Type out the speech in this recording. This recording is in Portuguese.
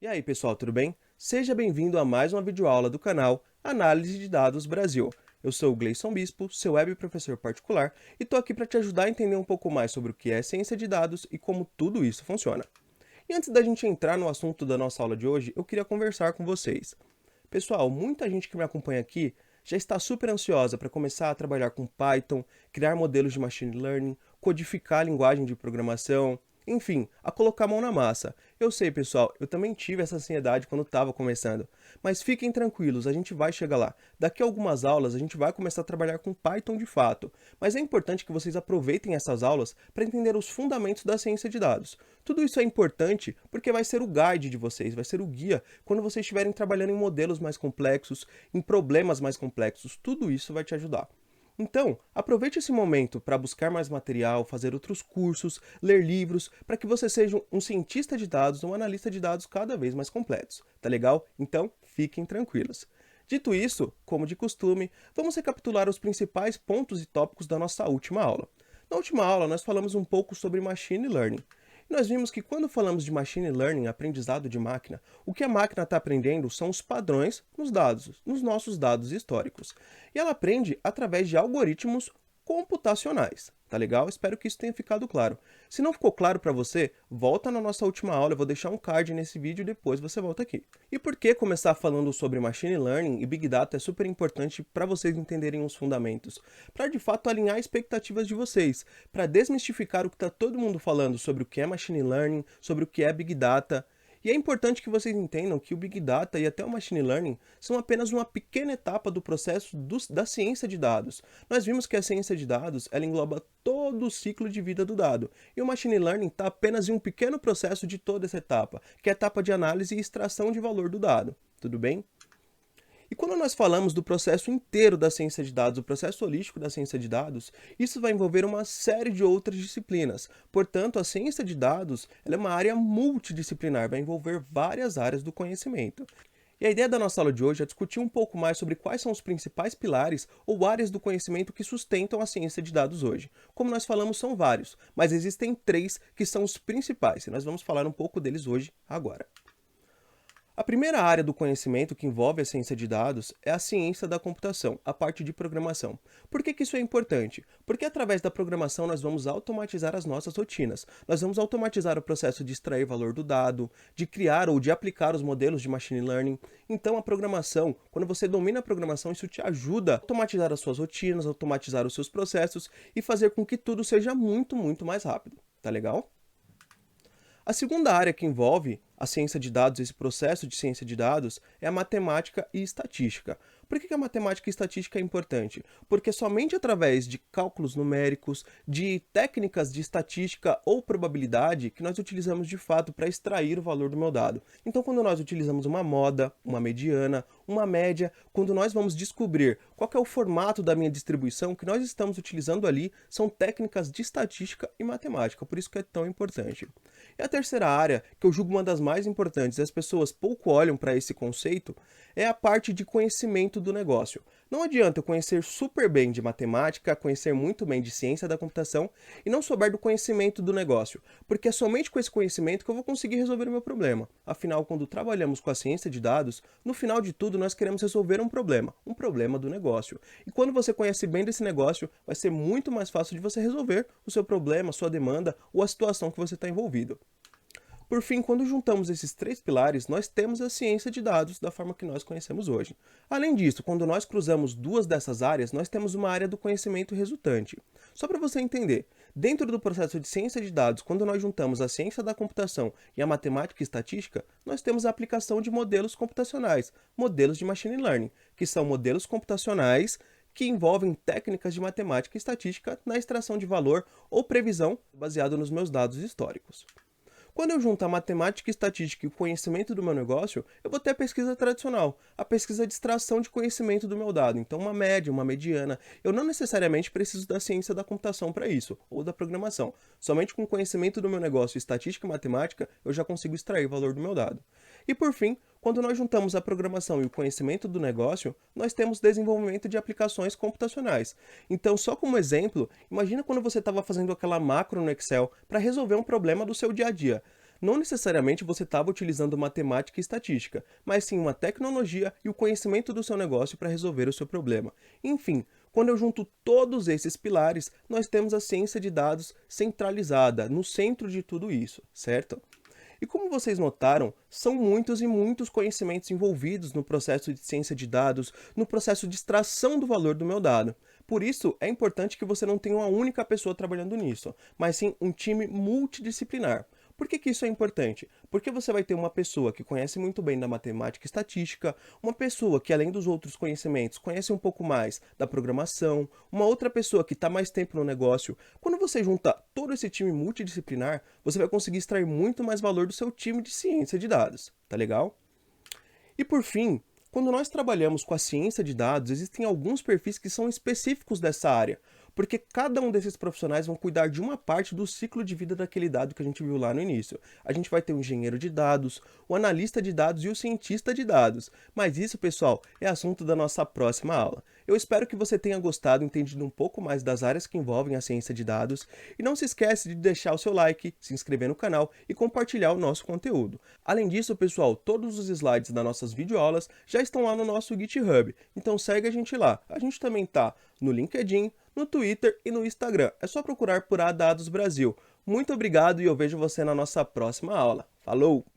E aí, pessoal, tudo bem? Seja bem-vindo a mais uma videoaula do canal Análise de Dados Brasil. Eu sou o Gleison Bispo, seu web professor particular, e estou aqui para te ajudar a entender um pouco mais sobre o que é ciência de dados e como tudo isso funciona. E antes da gente entrar no assunto da nossa aula de hoje, eu queria conversar com vocês. Pessoal, muita gente que me acompanha aqui já está super ansiosa para começar a trabalhar com Python, criar modelos de machine learning, codificar a linguagem de programação, enfim, a colocar a mão na massa. Eu sei, pessoal, eu também tive essa ansiedade quando estava começando. Mas fiquem tranquilos, a gente vai chegar lá. Daqui a algumas aulas a gente vai começar a trabalhar com Python de fato. Mas é importante que vocês aproveitem essas aulas para entender os fundamentos da ciência de dados. Tudo isso é importante porque vai ser o guide de vocês, vai ser o guia quando vocês estiverem trabalhando em modelos mais complexos, em problemas mais complexos. Tudo isso vai te ajudar. Então, aproveite esse momento para buscar mais material, fazer outros cursos, ler livros, para que você seja um cientista de dados, um analista de dados cada vez mais completos. Tá legal? Então, fiquem tranquilos. Dito isso, como de costume, vamos recapitular os principais pontos e tópicos da nossa última aula. Na última aula, nós falamos um pouco sobre Machine Learning. E nós vimos que quando falamos de Machine Learning, aprendizado de máquina, o que a máquina está aprendendo são os padrões nos dados, nos nossos dados históricos. E ela aprende através de algoritmos computacionais. Tá legal? Espero que isso tenha ficado claro. Se não ficou claro para você, volta na nossa última aula, eu vou deixar um card nesse vídeo e depois você volta aqui. E por que começar falando sobre Machine Learning e Big Data é super importante para vocês entenderem os fundamentos? Para de fato alinhar expectativas de vocês, para desmistificar o que está todo mundo falando sobre o que é Machine Learning, sobre o que é Big Data. E é importante que vocês entendam que o Big Data e até o Machine Learning são apenas uma pequena etapa do processo da ciência de dados. Nós vimos que a ciência de dados ela engloba todo o ciclo de vida do dado. E o Machine Learning está apenas em um pequeno processo de toda essa etapa, que é a etapa de análise e extração de valor do dado. Tudo bem? E quando nós falamos do processo inteiro da ciência de dados, o processo holístico da ciência de dados, isso vai envolver uma série de outras disciplinas. Portanto, a ciência de dados ela é uma área multidisciplinar, vai envolver várias áreas do conhecimento. E a ideia da nossa aula de hoje é discutir um pouco mais sobre quais são os principais pilares ou áreas do conhecimento que sustentam a ciência de dados hoje. Como nós falamos, são vários, mas existem três que são os principais, e nós vamos falar um pouco deles hoje, agora. A primeira área do conhecimento que envolve a ciência de dados é a ciência da computação, a parte de programação. Por que isso é importante? Porque através da programação nós vamos automatizar as nossas rotinas. Nós vamos automatizar o processo de extrair valor do dado, de criar ou de aplicar os modelos de machine learning. Então a programação, quando você domina a programação, isso te ajuda a automatizar as suas rotinas, automatizar os seus processos e fazer com que tudo seja muito mais rápido. Tá legal? A segunda área que envolve a ciência de dados, esse processo de ciência de dados, é a matemática e estatística. Por que a matemática e estatística é importante? Porque somente através de cálculos numéricos, de técnicas de estatística ou probabilidade que nós utilizamos de fato para extrair o valor do meu dado. Então, quando nós utilizamos uma moda, uma mediana, uma média, quando nós vamos descobrir qual é o formato da minha distribuição, o que nós estamos utilizando ali são técnicas de estatística e matemática, por isso que é tão importante. E a terceira área, que eu julgo uma das mais importantes, e as pessoas pouco olham para esse conceito, é a parte de conhecimento do negócio. Não adianta eu conhecer super bem de matemática, conhecer muito bem de ciência da computação e não souber do conhecimento do negócio, porque é somente com esse conhecimento que eu vou conseguir resolver o meu problema. Afinal, quando trabalhamos com a ciência de dados, no final de tudo nós queremos resolver um problema do negócio. E quando você conhece bem desse negócio, vai ser muito mais fácil de você resolver o seu problema, a sua demanda ou a situação que você está envolvido. Por fim, quando juntamos esses três pilares, nós temos a ciência de dados da forma que nós conhecemos hoje. Além disso, quando nós cruzamos duas dessas áreas, nós temos uma área do conhecimento resultante. Só para você entender, dentro do processo de ciência de dados, quando nós juntamos a ciência da computação e a matemática e estatística, nós temos a aplicação de modelos computacionais, modelos de machine learning, que são modelos computacionais que envolvem técnicas de matemática e estatística na extração de valor ou previsão baseado nos meus dados históricos. Quando eu junto a matemática, estatística e o conhecimento do meu negócio, eu vou ter a pesquisa tradicional, a pesquisa de extração de conhecimento do meu dado. Então, uma média, uma mediana. Eu não necessariamente preciso da ciência da computação para isso, ou da programação. Somente com o conhecimento do meu negócio, estatística e matemática, eu já consigo extrair o valor do meu dado. E por fim, quando nós juntamos a programação e o conhecimento do negócio, nós temos desenvolvimento de aplicações computacionais. Então, só como exemplo, imagina quando você estava fazendo aquela macro no Excel para resolver um problema do seu dia a dia. Não necessariamente você estava utilizando matemática e estatística, mas sim uma tecnologia e o conhecimento do seu negócio para resolver o seu problema. Enfim, quando eu junto todos esses pilares, nós temos a ciência de dados centralizada, no centro de tudo isso, certo? E como vocês notaram, são muitos e muitos conhecimentos envolvidos no processo de ciência de dados, no processo de extração do valor do meu dado. Por isso, é importante que você não tenha uma única pessoa trabalhando nisso, mas sim um time multidisciplinar. Por que isso é importante? Porque você vai ter uma pessoa que conhece muito bem da matemática e estatística, uma pessoa que, além dos outros conhecimentos, conhece um pouco mais da programação, uma outra pessoa que está mais tempo no negócio. Quando você junta todo esse time multidisciplinar, você vai conseguir extrair muito mais valor do seu time de ciência de dados. Tá legal? E por fim, quando nós trabalhamos com a ciência de dados, existem alguns perfis que são específicos dessa área, porque cada um desses profissionais vão cuidar de uma parte do ciclo de vida daquele dado que a gente viu lá no início. A gente vai ter o engenheiro de dados, o analista de dados e o cientista de dados. Mas isso, pessoal, é assunto da nossa próxima aula. Eu espero que você tenha gostado, entendido um pouco mais das áreas que envolvem a ciência de dados. E não se esquece de deixar o seu like, se inscrever no canal e compartilhar o nosso conteúdo. Além disso, pessoal, todos os slides das nossas videoaulas já estão lá no nosso GitHub. Então segue a gente lá. A gente também está no LinkedIn, no Twitter e no Instagram. É só procurar por Dados Brasil. Muito obrigado e eu vejo você na nossa próxima aula. Falou!